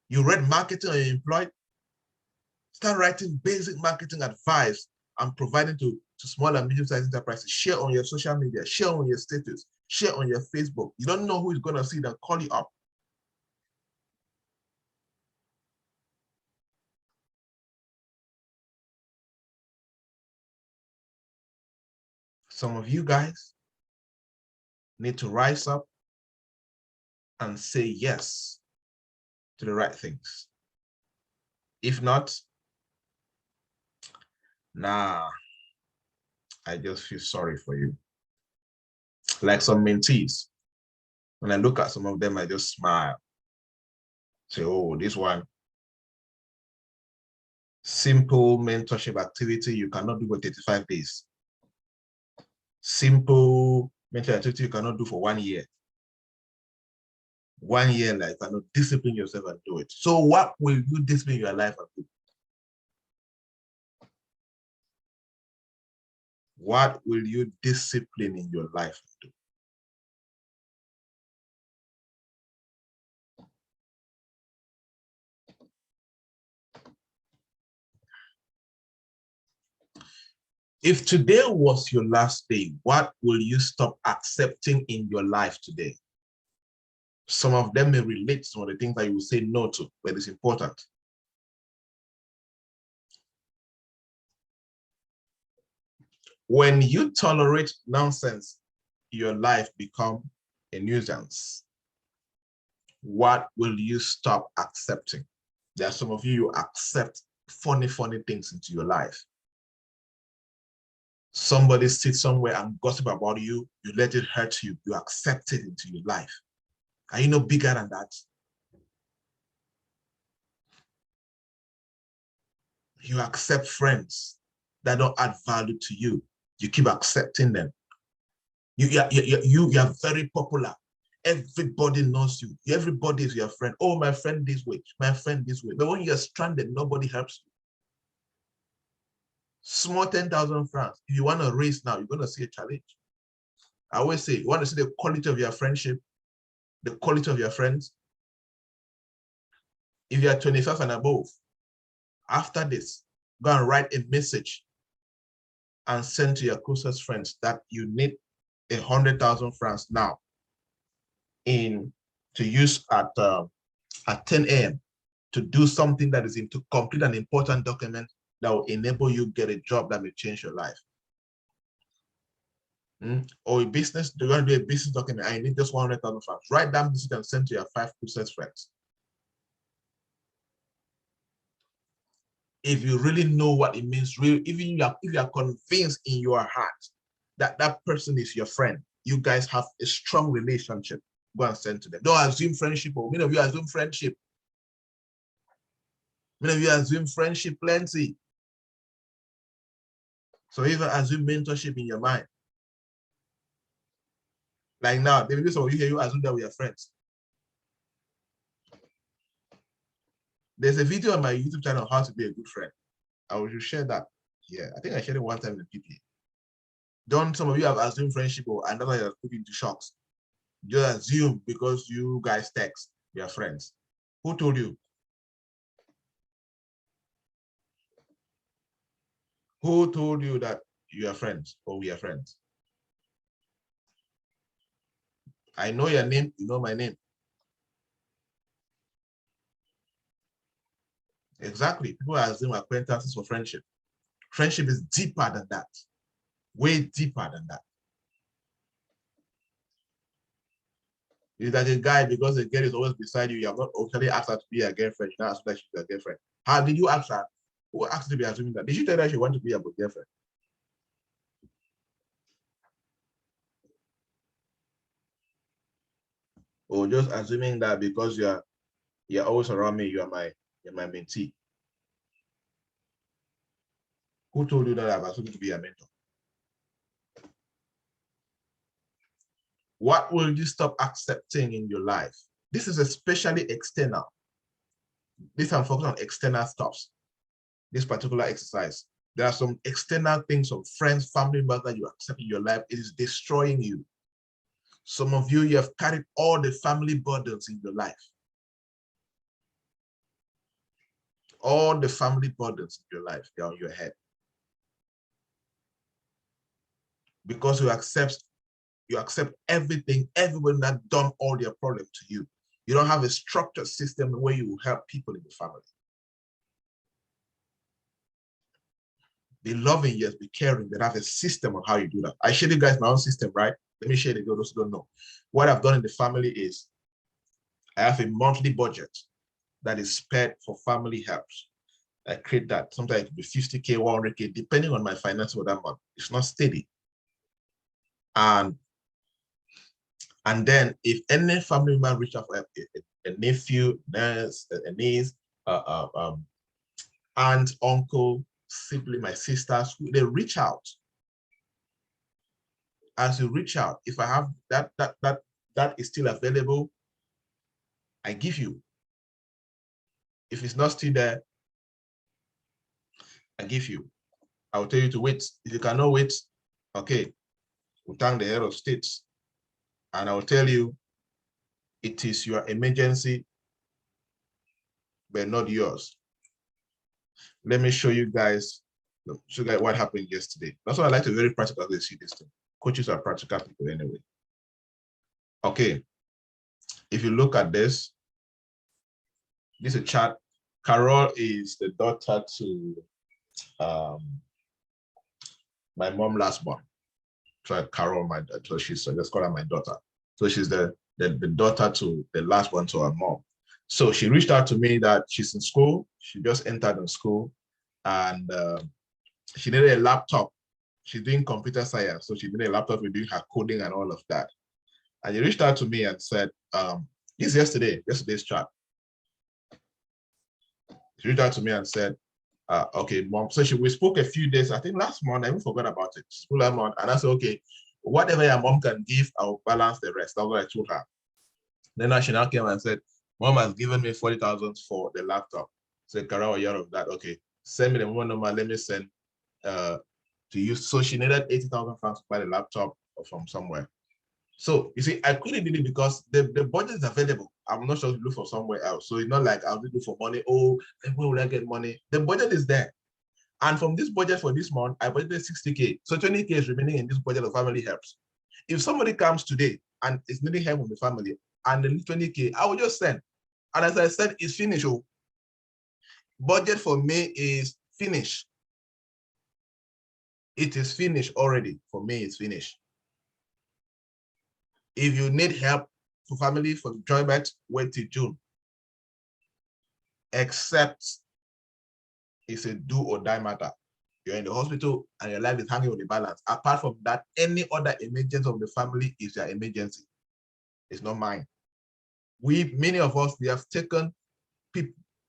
You read marketing or you're employed? Start writing basic marketing advice and providing to small and medium-sized enterprises. Share on your social media, share on your status, share on your Facebook. You don't know who is going to see that, call you up. Some of you guys need to rise up and say yes to the right things. If not, nah, I just feel sorry for you. Like some mentees, when I look at some of them, I just smile. Say, oh, this one, simple mentorship activity you cannot do for 35 days. Simple mentorship activity you cannot do for 1 year. 1 year life, cannot discipline yourself and do it. So what will you discipline your life and do? What will you discipline in your life and do? If today was your last day, what will you stop accepting in your life today? Some of them may relate to some of the things that you will say no to, but it's important. When you tolerate nonsense, your life becomes a nuisance. What will you stop accepting? There are some of you accept funny things into your life. Somebody sits somewhere and gossip about you, you let it hurt you, you accept it into your life. Are you no bigger than that? You accept friends that don't add value to you. You keep accepting them. You are very popular. Everybody knows you. Everybody is your friend. Oh, my friend this way, my friend this way. But when you're stranded, nobody helps you. Small 10,000 francs. If you want to raise now, you're going to see a challenge. I always say, you want to see the quality of your friendship, the quality of your friends. If you are 25 and above, after this, go and write a message and send to your closest friends that you need 100,000 francs now to use at 10 a.m. to do something that is to complete an important document that will enable you get a job that may change your life. Or a business, you're going to do a business document, I need just 100,000 francs. Write down this and send to your 5 closest friends. If you really know what it means, even if you are convinced in your heart that that person is your friend, you guys have a strong relationship, go and send to them. Don't assume friendship, or many of you assume friendship. Many of you assume friendship plenty. So even assume mentorship in your mind. Like now, there will be some of you here, you assume that we are friends. There's a video on my YouTube channel, How to Be a Good Friend. I will share that. Yeah, I think I shared it one time in the PPA. Don't some of you have assumed friendship or another you're put into shocks. Just assume because you guys text, you're friends. Who told you? Who told you that you are friends or we are friends? I know your name, you know my name. Exactly. People assume acquaintances for friendship. Friendship is deeper than that. Way deeper than that. Is that a guy, because the girl is always beside you, you have not actually asked her to be a girlfriend, you now ask that she's your girlfriend. How did you ask her? Who asked to be assuming that? Did you tell her she wanted to be a girlfriend? Or just assuming that because you're always around me, you're my mentee? Who told you that I've assumed to be a mentor? What will you stop accepting in your life? This is especially external. This I'm focusing on external stuffs. This particular exercise. There are some external things of friends, family members that you accept in your life. It is destroying you. Some of you have carried all the family burdens in your life. All the family burdens in your life, they're on your head. Because you accept everything, everyone that done all their problems to you. You don't have a structured system where you will help people in the family. Be loving, yes, be caring, but have a system on how you do that. I share you guys my own system, right? Let me share the those who don't know. What I've done in the family is I have a monthly budget that is spared for family helps. I create that. Sometimes it could be 50K, 100K, depending on my finances for that month. It's not steady. And then if any family member reach out for a nephew, nurse, a niece, aunt, uncle, sibling, my sisters, they reach out. As you reach out, if I have that is still available, I give you. If it's not still there, I give you. I will tell you to wait. If you cannot wait, okay, we'll thank the head of states. And I will tell you, it is your emergency, but not yours. Let me show you guys what happened yesterday. That's why I like to very practically see this thing. Coaches are practical people anyway. Okay. if you look at this, this is a chart. Carol is the daughter to my mom last born. So Carol, so she's, let's call her my daughter. So she's the daughter to the last one to her mom. So she reached out to me that she's in school. She just entered in school, and she needed a laptop. She's doing computer science, so she needed a laptop with doing her coding and all of that. And she reached out to me and said, this yesterday's chat. She reached out to me and said, okay, mom. So we spoke a few days, I think last month. I even forgot about it. She spoke last month, and I said, okay, whatever your mom can give, I'll balance the rest. That's what I told her. Then she now came and said, mom has given me 40,000 for the laptop. So Carol, a year of that. Okay, send me the mobile number. Let me send to you. So she needed 80,000 francs to buy the laptop from somewhere. So you see, I couldn't do it because the budget is available. I'm not sure to look for somewhere else. So it's not like I'll look for money. Oh, where will I get money? The budget is there. And from this budget for this month, I budgeted 60K. So 20K is remaining in this budget of family helps. If somebody comes today and is needing help with the family and they need 20K, I will just send. And as I said, it's finished. Oh. Budget for me is finished. It is finished already. For me, it's finished. If you need help for family, for Joybert, wait till June. Except it's a do or die matter. You're in the hospital and your life is hanging on the balance. Apart from that, any other emergency of the family is your emergency. It's not mine. Many of us, we have taken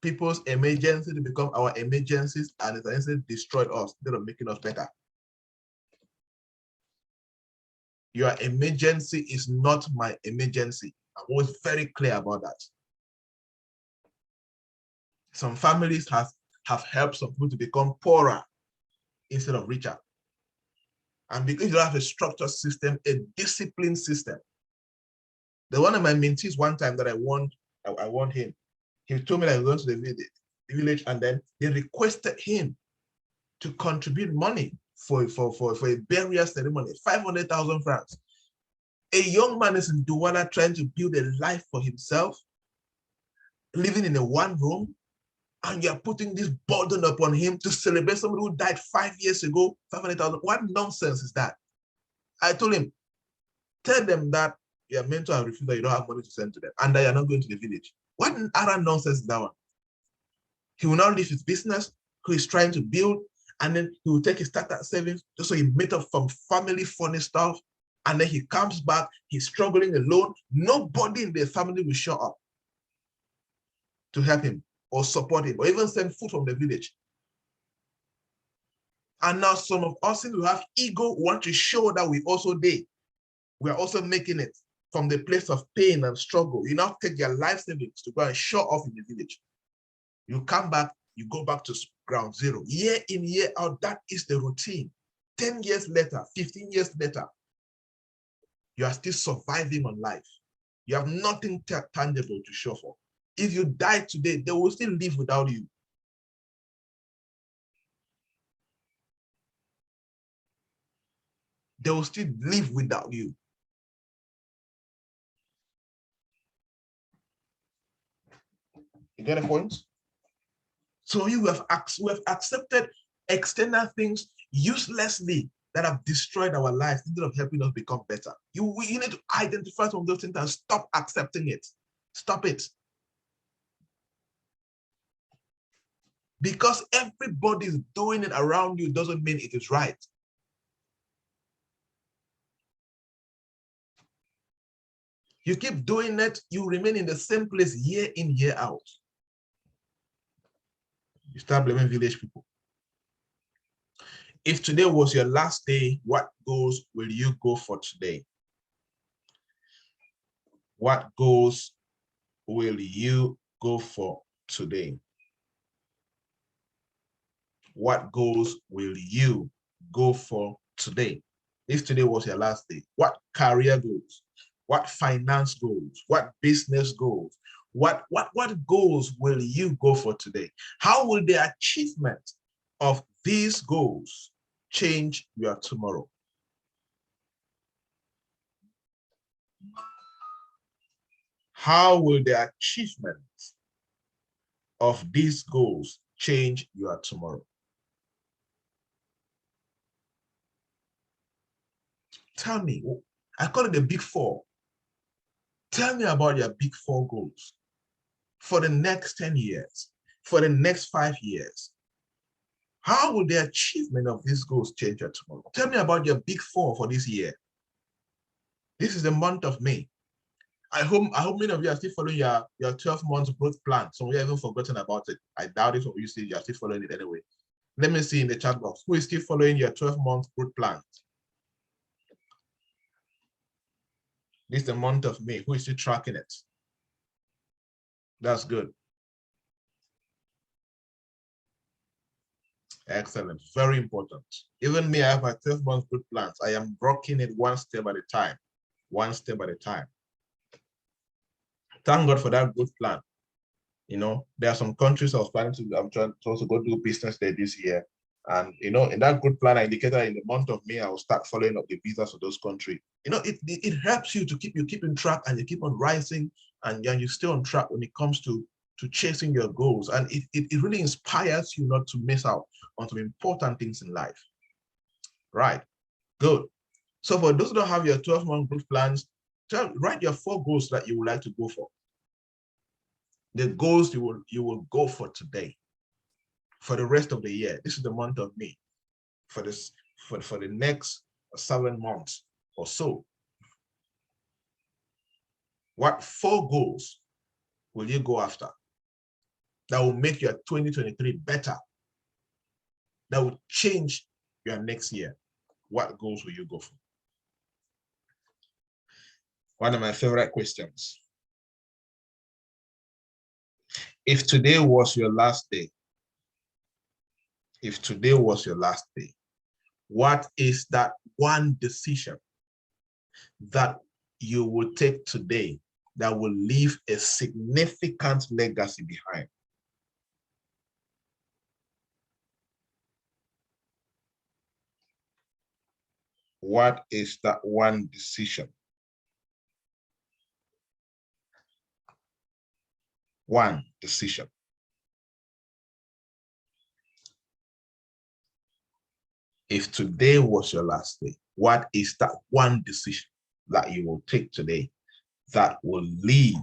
people's emergency to become our emergencies, and it's essentially destroyed us instead of making us better. Your emergency is not my emergency. I'm always very clear about that. Some families have helped some people to become poorer instead of richer. And because you don't have a structured system, a disciplined system. The one of my mentees one time that I warned him. He told me that he was going to the village, and then they requested him to contribute money for a burial ceremony, 500,000 francs. A young man is in Douala trying to build a life for himself, living in a one room, and you're putting this burden upon him to celebrate somebody who died 5 years ago, 500,000. What nonsense is that? I told him, tell them that you're meant to have refused, that you don't have money to send to them, and that you're not going to the village. What other nonsense is that one? He will now leave his business, who is trying to build, and then he will take his startup savings just so he made up from family funny stuff, and then he comes back, he's struggling alone. Nobody in the family will show up to help him or support him or even send food from the village. And now some of us who have ego want to show that we also did. We are also making it from the place of pain and struggle. You now take your life savings to go and show off in the village. You come back, you go back to ground zero. Year in, year out, that is the routine. 10 years later, 15 years later, you are still surviving on life. You have nothing tangible to show for. If you die today, they will still live without you. They will still live without you. You get a point? So we have accepted external things uselessly that have destroyed our lives instead of helping us become better. You need to identify some of those things and stop accepting it. Stop it. Because everybody is doing it around you doesn't mean it is right. You keep doing it, you remain in the same place year in, year out. You start blaming village people. If today was your last day, what goals will you go for today? What goals will you go for today? What goals will you go for today? If today was your last day, what career goals? What finance goals? What business goals? What goals will you go for today? How will the achievement of these goals change your tomorrow? How will the achievement of these goals change your tomorrow? Tell me, I call it the big four. Tell me about your big four goals for the next 10 years, for the next 5 years. How will the achievement of these goals change your tomorrow? Tell me about your big four for this year. This is the month of May. I hope many of you are still following your 12 months growth plan. Some of you have even forgotten about it. I doubt it. Some of you still, you're still following it anyway. Let me see in the chat box. Who is still following your 12 months growth plan? This is the month of May. Who is still tracking it? That's good. Excellent. Very important. Even me, I have my 12 months growth plans. I am working it one step at a time. One step at a time. Thank God for that growth plan. You know, there are some countries I was planning to, I'm trying to also go do business there this year. And, you know, in that growth plan, I indicated in the month of May, I will start following up the visas of those countries. You know, it helps you to keep in track, and you keep on rising, and you stay on track when it comes to chasing your goals. And it really inspires you not to miss out on some important things in life. Right. Good. So for those who don't have your 12-month growth plans, write your 4 goals that you would like to go for. The goals you will go for today, for the rest of the year. This is the month of May. For the next 7 months or so. What 4 goals will you go after that will make your 2023 better? That will change your next year? What goals will you go for? One of my favorite questions. If today was your last day, what is that one decision that you will take today that will leave a significant legacy behind? What is that one decision? One decision. If today was your last day, what is that one decision that you will take today that will leave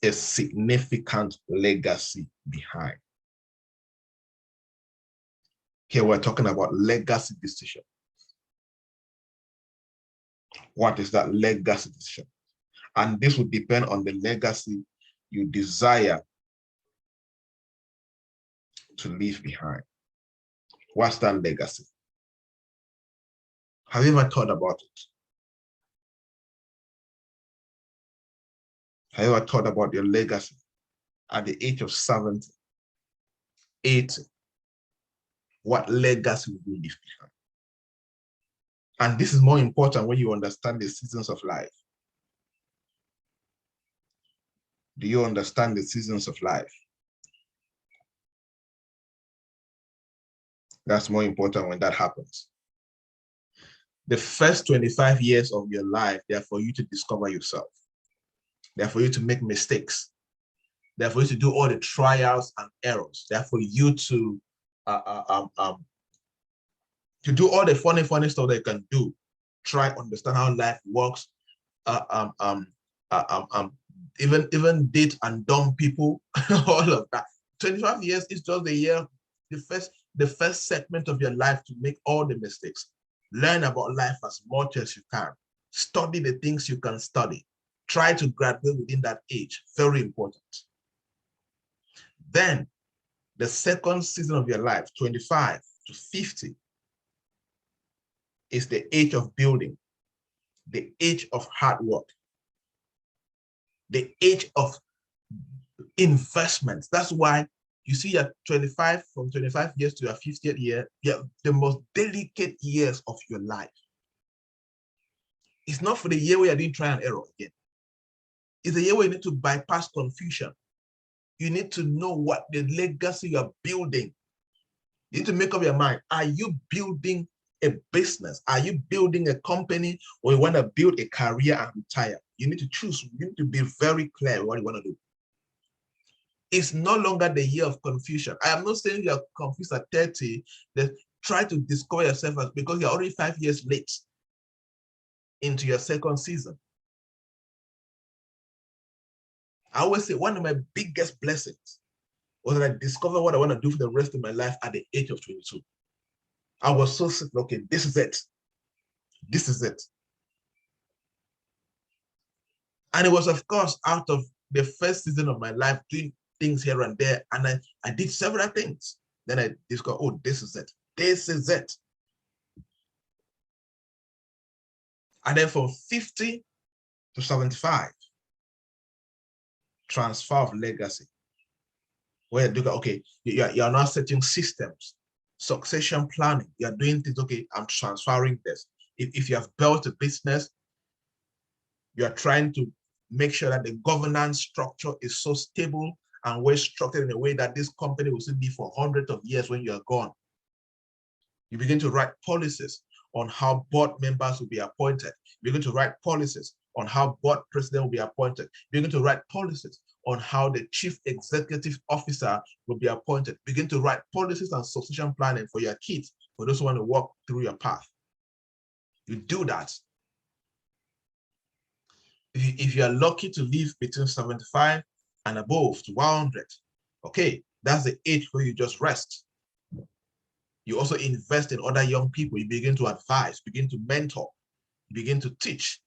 a significant legacy behind? Here we're talking about legacy decision. What is that legacy decision? And this would depend on the legacy you desire to leave behind. What's that legacy? Have you ever thought about it? Have you ever thought about your legacy at the age of 70, 80? What legacy will you leave behind? And this is more important when you understand the seasons of life. Do you understand the seasons of life? That's more important when that happens. The first 25 years of your life, they're for you to discover yourself. They're for you to make mistakes. They're for you to do all the trials and errors. They're for you to do all the funny stuff that you can do. Try to understand how life works. Even date and dumb people, all of that. 25 years is just the year, the first segment of your life to make all the mistakes. Learn about life as much as you can. Study the things you can study. Try to graduate within that age. Very important. Then the second season of your life, 25 to 50, is the age of building, the age of hard work, the age of investments. That's why you see at 25, from 25 years to your 50th year, you're the most delicate years of your life. It's not for the year where you're doing trial and error again. It's the year where you need to bypass confusion. You need to know what the legacy you're building. You need to make up your mind. Are you building a business? Are you building a company, or you want to build a career and retire? You need to choose. You need to be very clear what you want to do. It's no longer the year of confusion. I am not saying you're confused at 30. That try to discover yourself as, because you're already 5 years late into your second season. I always say one of my biggest blessings was that I discovered what I want to do for the rest of my life at the age of 22. I was so sick, okay, this is it. This is it. And it was, of course, out of the first season of my life, doing things here and there. And I did several things. Then I discovered, oh, this is it. This is it. And then from 50 to 75, transfer of legacy. Where you go, okay, you're now setting systems, succession planning. You're doing things, okay, I'm transferring this. If you have built a business, you're trying to make sure that the governance structure is so stable and well structured in a way that this company will still be for hundreds of years when you're gone. You begin to write policies on how board members will be appointed. You begin to write policies on how board president will be appointed. You begin to write policies on how the chief executive officer will be appointed. Begin to write policies and succession planning for your kids, for those who want to walk through your path. You do that. If you are lucky to live between 75 and above to 100, okay, that's the age where you just rest. You also invest in other young people. You begin to advise, begin to mentor, you begin to teach,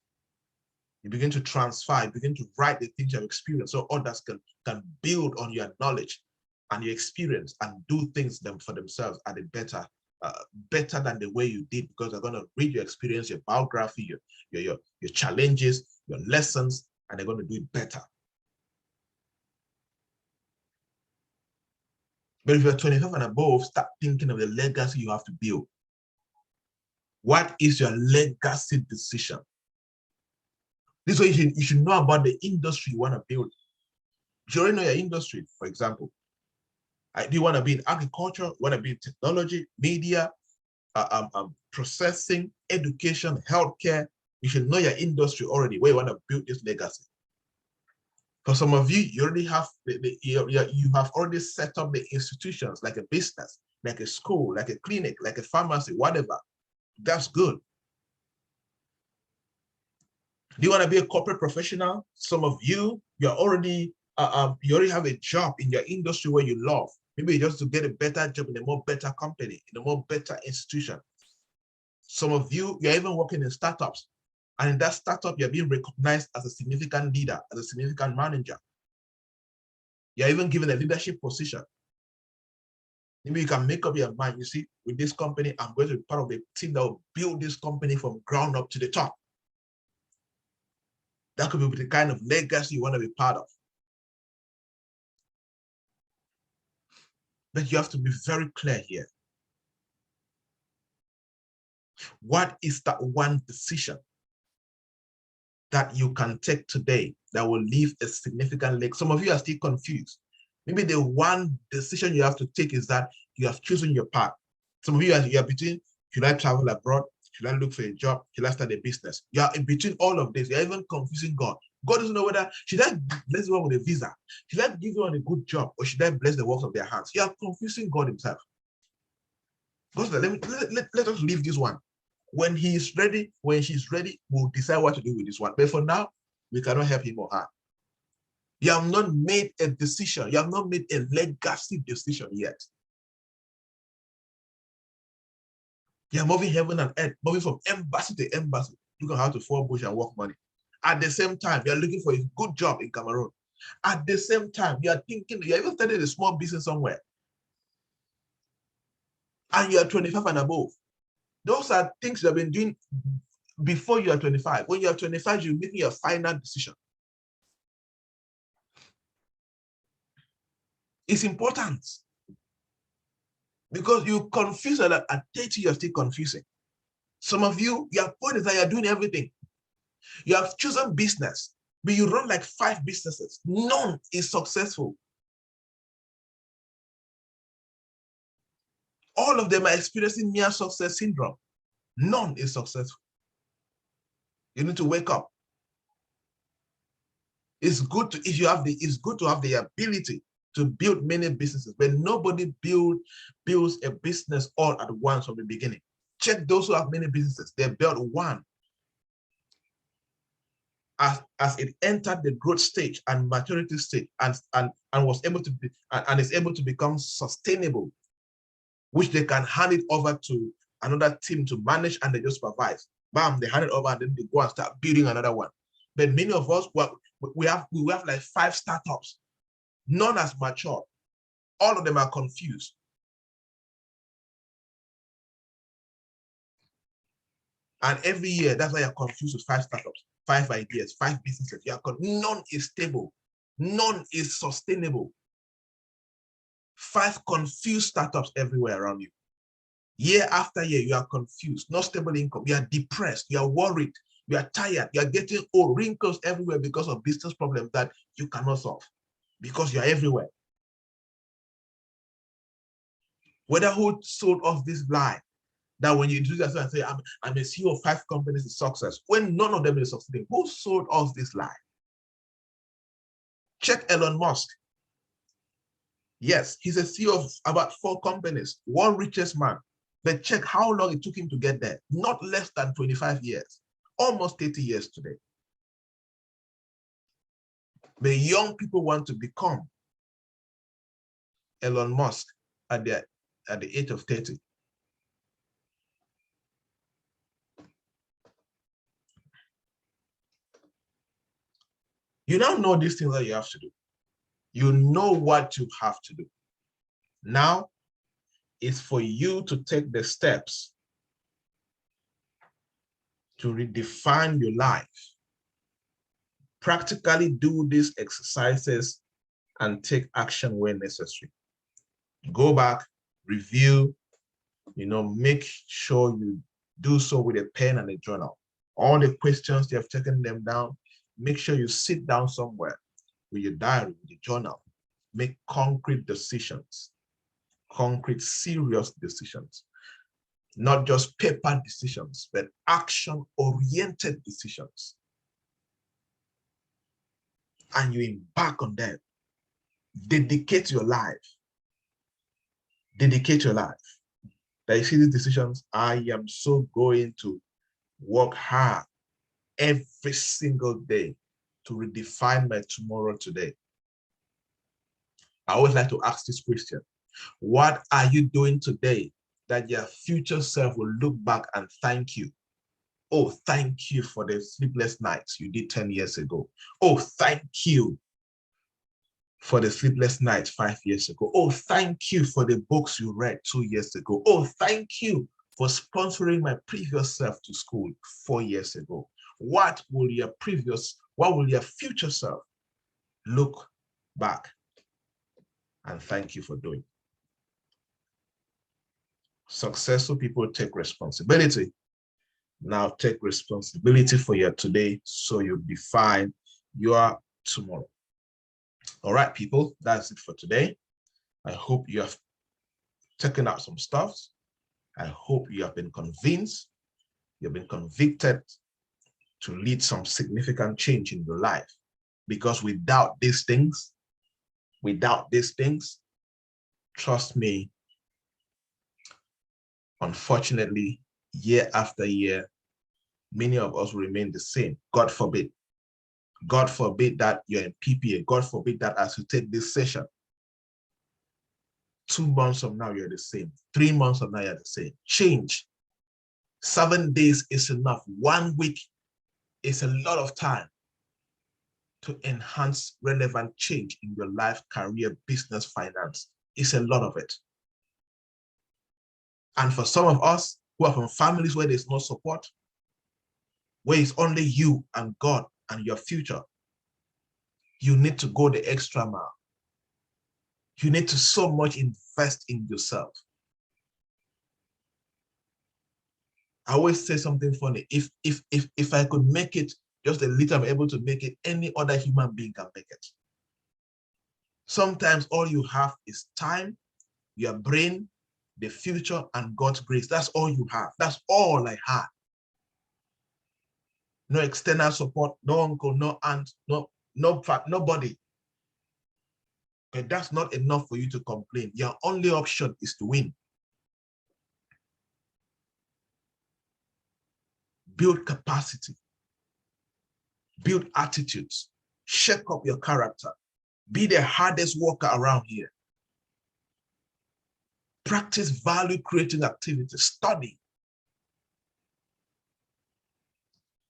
you begin to transfer, you begin to write the things you have experienced so others can build on your knowledge and your experience and do things for themselves at a better than the way you did, because they're going to read your experience, your biography, your challenges, your lessons, and they're going to do it better. But if you're 25 and above, start thinking of the legacy you have to build. What is your legacy decision? This way you should know about the industry you want to build. You already know your industry, for example. Do you want to be in agriculture? Want to be in technology, media, processing, education, healthcare? You should know your industry already, where you want to build this legacy. For some of you, you already have you have already set up the institutions, like a business, like a school, like a clinic, like a pharmacy, whatever. That's good. Do you want to be a corporate professional? Some of you, you already have a job in your industry where you love. Maybe just to get a better job in a more better company, in a more better institution. Some of you, you're even working in startups. And in that startup, you're being recognized as a significant leader, as a significant manager. You're even given a leadership position. Maybe you can make up your mind, you see, with this company, I'm going to be part of the team that will build this company from ground up to the top. That could be the kind of legacy you want to be part of. But you have to be very clear here. What is that one decision that you can take today that will leave a significant legacy? Some of you are still confused. Maybe the one decision you have to take is that you have chosen your path. Some of you are between, should I travel abroad? Should I look for a job? Should I start a business? You are in between all of this. You're even confusing God. God doesn't know whether, should I bless one with a visa? Should I give one a good job? Or should I bless the works of their hands? You are confusing God himself. God said, let us leave this one. When he is ready, when she's ready, we'll decide what to do with this one. But for now, we cannot help him or her. You have not made a decision. You have not made a legacy decision yet. You're moving heaven and earth, moving from embassy to embassy, looking how to fall bush and work money. At the same time, you're looking for a good job in Cameroon. At the same time, you're thinking, you're even starting a small business somewhere. And you're 25 and above. Those are things you have been doing before you are 25. When you are 25, you're making your final decision. It's important. Because you confuse a lot. At 30, you're still confusing. Some of you, your point is that you're doing everything. You have chosen business, but you run like 5 businesses. None is successful. All of them are experiencing near success syndrome. None is successful. You need to wake up. It's good to it's good to have the ability to build many businesses, but nobody builds a business all at once from the beginning. Check those who have many businesses. They built one. As it entered the growth stage and maturity stage and was able to be and is able to become sustainable, which they can hand it over to another team to manage and they just supervise. Bam, they hand it over and then they go and start building another one. But many of us, we have like 5 startups, none as mature. All of them are confused. And every year, that's why you're confused with 5 startups, 5 ideas, 5 businesses. None is stable. None is sustainable. 5 confused startups everywhere around you. Year after year, you are confused, no stable income. You are depressed. You are worried. You are tired. You are getting old, wrinkles everywhere because of business problems that you cannot solve because you are everywhere. Whether who sold us this lie that when you do that and say, I'm a CEO of 5 companies is success, when none of them is succeeding, who sold us this lie? Check Elon Musk. Yes, he's a CEO of about 4 companies, world richest man. But check how long it took him to get there. Not less than 25 years, almost 30 years today. The young people want to become Elon Musk at the age of 30. You now know these things that you have to do. You know what you have to do. Now it's for you to take the steps to redefine your life. Practically do these exercises and take action where necessary. Go back, review, make sure you do so with a pen and a journal. All the questions, you have taken them down. Make sure you sit down somewhere with your diary, with your journal. Make concrete decisions, concrete, serious decisions. Not just paper decisions, but action-oriented decisions. And you embark on them. Dedicate your life. Dedicate your life. That you see these decisions, I am so going to work hard every single day to redefine my tomorrow today. I always like to ask this question. What are you doing today that your future self will look back and thank you? Oh, thank you for the sleepless nights you did 10 years ago. Oh, thank you for the sleepless nights 5 years ago. Oh, thank you for the books you read 2 years ago. Oh, thank you for sponsoring my previous self to school 4 years ago. What will your future self look back and thank you for doing? Successful people take responsibility. Now take responsibility for your today so you define your tomorrow. All right, people, that's it for today. I hope you have taken out some stuff. I hope you have been convinced, you've been convicted to lead some significant change in your life. Because without these things, trust me, unfortunately, year after year, many of us will remain the same. God forbid. God forbid that you're in PPA. God forbid that as you take this session, 2 months from now, you're the same. 3 months from now, you're the same. Change. 7 days is enough. 1 week is a lot of time to enhance relevant change in your life, career, business, finance. It's a lot of it. And for some of us who are from families where there's no support, where it's only you and God and your future, you need to go the extra mile. You need to so much invest in yourself. I always say something funny. If I could make it just a little, I'm able to make it, any other human being can make it. Sometimes all you have is time, your brain, the future, and God's grace. That's all you have. That's all I had. No external support, no uncle, no aunt, nobody. But that's not enough for you to complain. Your only option is to win. Build capacity. Build attitudes. Shake up your character. Be the hardest worker around here. Practice value-creating activities. Study.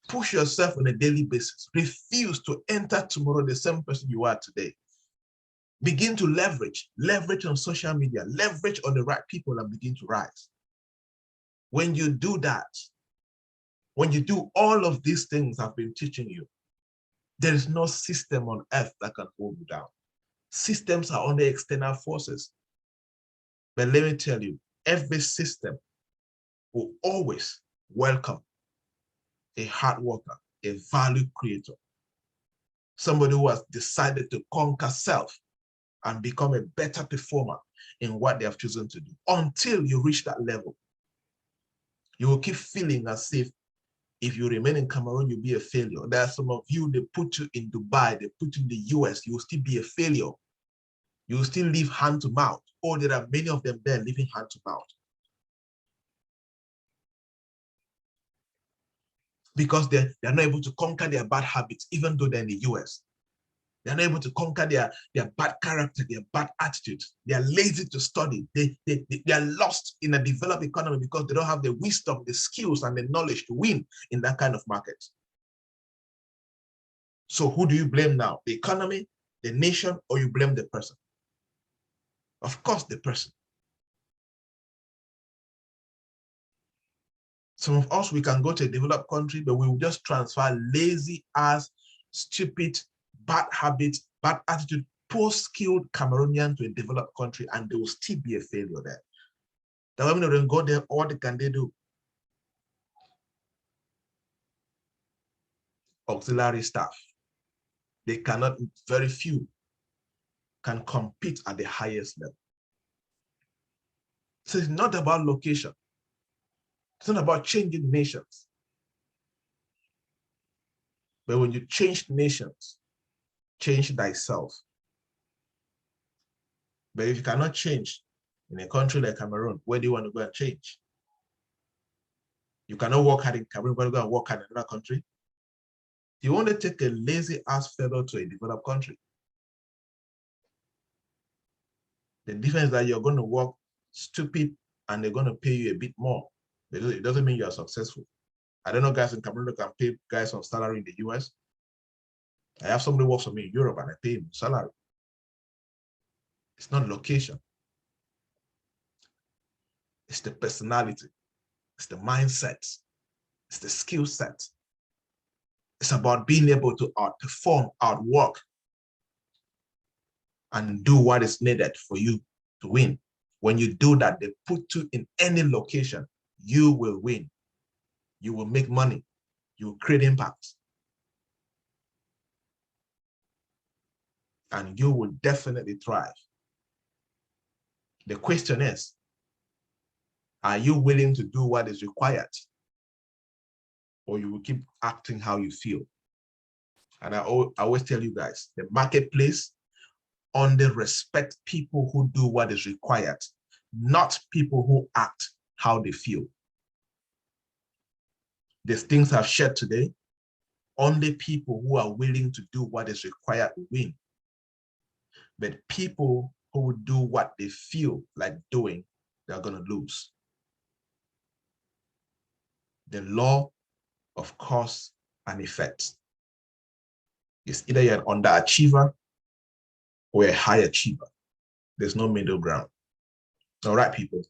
Push yourself on a daily basis. Refuse to enter tomorrow the same person you are today. Begin to leverage. Leverage on social media. Leverage on the right people and begin to rise. When you do that, when you do all of these things I've been teaching you, there is no system on earth that can hold you down. Systems are only external forces. But let me tell you, every system will always welcome a hard worker, a value creator, somebody who has decided to conquer self and become a better performer in what they have chosen to do. Until you reach that level, you will keep feeling as if you remain in Cameroon, you'll be a failure. There are some of you, they put you in Dubai, they put you in the US, you will still be a failure. You will still live hand to mouth. Oh, there are many of them there living hand to mouth. Because they're not able to conquer their bad habits, even though they're in the US. They're not able to conquer their bad character, their bad attitudes. They are lazy to study. They are lost in a developed economy because they don't have the wisdom, the skills, and the knowledge to win in that kind of market. So who do you blame now? The economy, the nation, or you blame the person? Of course, the person. Some of us, we can go to a developed country, but we will just transfer lazy ass, stupid, bad habits, bad attitude, poor-skilled Cameroonian to a developed country, and they will still be a failure there. The women don't go there, what can they do? Auxiliary staff. They cannot, very few can compete at the highest level. So it's not about location. It's not about changing nations. But when you change nations, change thyself. But if you cannot change in a country like Cameroon, where do you want to go and change? You cannot work hard in Cameroon, but you go and work hard in another country. You want to take a lazy ass fellow to a developed country. The difference is that you're going to work stupid and they're going to pay you a bit more. It doesn't mean you are successful. I don't know guys in Cameroon that can pay guys on salary in the US. I have somebody who works for me in Europe and I pay him salary. It's not location. It's the personality. It's the mindset. It's the skill set. It's about being able to outperform, outwork, and do what is needed for you to win. When you do that, they put you in any location, you will win. You will make money. You will create impact. And you will definitely thrive. The question is, are you willing to do what is required? Or you will keep acting how you feel? And I always tell you guys, the marketplace only respect people who do what is required, not people who act how they feel. These things I've shared today, only people who are willing to do what is required will win. But people who will do what they feel like doing, they're going to lose. The law of cause and effect is either you're an underachiever or a high achiever. There's no middle ground. All right, people.